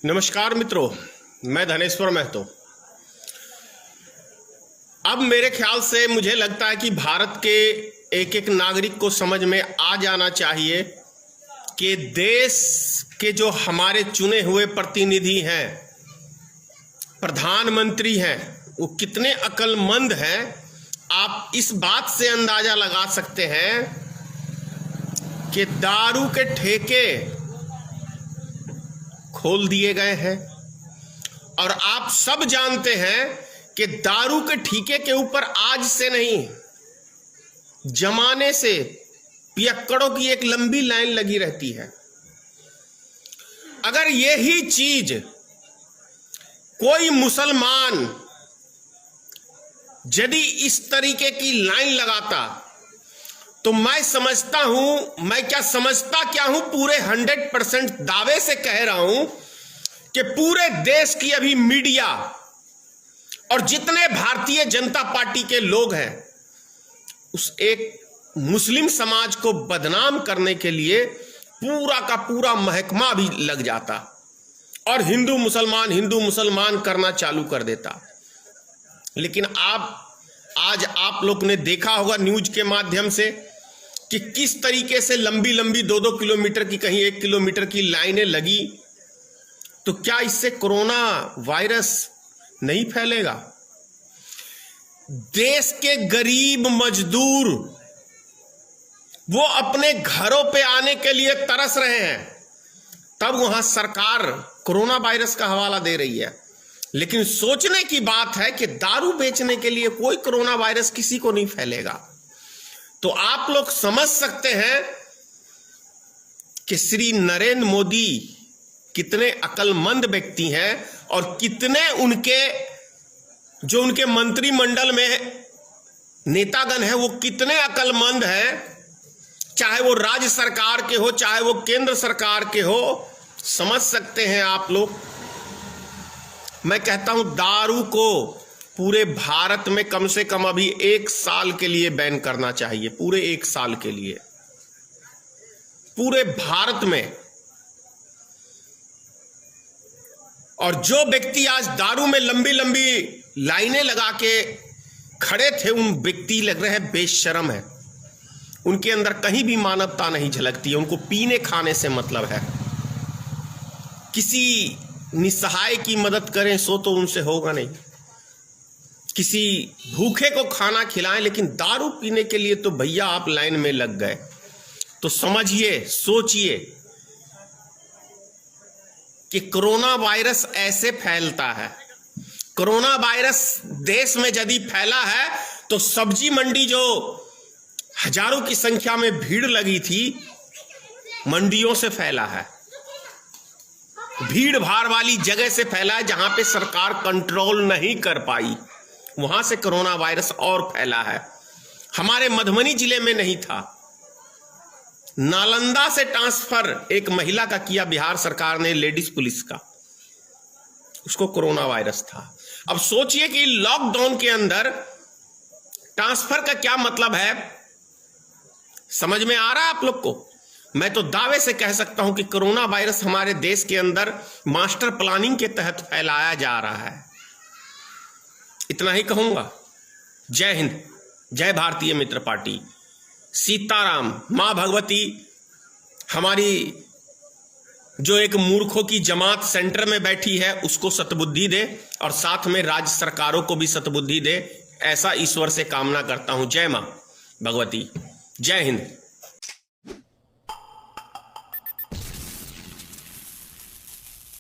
नमस्कार मित्रों, मैं धनेश्वर महतो। अब मेरे ख्याल से मुझे लगता है कि भारत के एक एक नागरिक को समझ में आ जाना चाहिए कि देश के जो हमारे चुने हुए प्रतिनिधि हैं, प्रधानमंत्री हैं, वो कितने अक्लमंद हैं। आप इस बात से अंदाजा लगा सकते हैं कि दारू के ठेके खोल दिए गए हैं और आप सब जानते हैं कि दारू के ठेके के ऊपर आज से नहीं, जमाने से पियक्कड़ों की एक लंबी लाइन लगी रहती है। अगर यही चीज कोई मुसलमान यदि इस तरीके की लाइन लगाता तो मैं समझता हूं, मैं क्या हूं, पूरे 100% दावे से कह रहा हूं कि पूरे देश की अभी मीडिया और जितने भारतीय जनता पार्टी के लोग हैं, उस एक मुस्लिम समाज को बदनाम करने के लिए पूरा का पूरा महकमा भी लग जाता और हिंदू मुसलमान करना चालू कर देता। लेकिन आज आप लोग ने देखा होगा न्यूज के माध्यम से कि किस तरीके से लंबी 2-2 किलोमीटर की, कहीं 1 किलोमीटर की लाइनें लगी। तो क्या इससे कोरोना वायरस नहीं फैलेगा? देश के गरीब मजदूर वो अपने घरों पे आने के लिए तरस रहे हैं, तब वहां सरकार कोरोना वायरस का हवाला दे रही है। लेकिन सोचने की बात है कि दारू बेचने के लिए कोई कोरोना वायरस किसी को नहीं फैलेगा। तो आप लोग समझ सकते हैं कि श्री नरेंद्र मोदी कितने अक्लमंद व्यक्ति हैं और कितने उनके मंत्रिमंडल में नेतागण हैं, वो कितने अक्लमंद हैं, चाहे वो राज्य सरकार के हो, चाहे वो केंद्र सरकार के हो। समझ सकते हैं आप लोग। मैं कहता हूं दारू को पूरे भारत में कम से कम अभी 1 साल के लिए बैन करना चाहिए, पूरे 1 साल के लिए पूरे भारत में। और जो व्यक्ति आज दारू में लंबी लाइनें लगा के खड़े थे, उन व्यक्ति लग रहे हैं बेशर्म है। उनके अंदर कहीं भी मानवता नहीं झलकती है। उनको पीने खाने से मतलब है। किसी निसहाय की मदद करें सो तो उनसे होगा नहीं, किसी भूखे को खाना खिलाएं, लेकिन दारू पीने के लिए तो भैया आप लाइन में लग गए। तो समझिए, सोचिए कि कोरोना वायरस ऐसे फैलता है। कोरोना वायरस देश में यदि फैला है तो सब्जी मंडी जो हजारों की संख्या में भीड़ लगी थी, मंडियों से फैला है। भीड़ भाड़ वाली जगह से फैला है जहां पे सरकार कंट्रोल नहीं कर पाई, वहां से कोरोना वायरस और फैला है। हमारे मधुबनी जिले में नहीं था, नालंदा से ट्रांसफर एक महिला का किया बिहार सरकार ने, लेडीज पुलिस का, उसको कोरोना वायरस था। अब सोचिए कि लॉकडाउन के अंदर ट्रांसफर का क्या मतलब है। समझ में आ रहा है आप लोग को? मैं तो दावे से कह सकता हूं कि कोरोना वायरस हमारे देश के अंदर मास्टर प्लानिंग के तहत फैलाया जा रहा है। इतना ही कहूंगा। जय हिंद, जय भारतीय मित्र पार्टी, सीताराम। मां भगवती हमारी जो एक मूर्खों की जमात सेंटर में बैठी है उसको सतबुद्धि दे और साथ में राज्य सरकारों को भी सतबुद्धि दे, ऐसा ईश्वर से कामना करता हूं। जय मां भगवती, जय हिंद।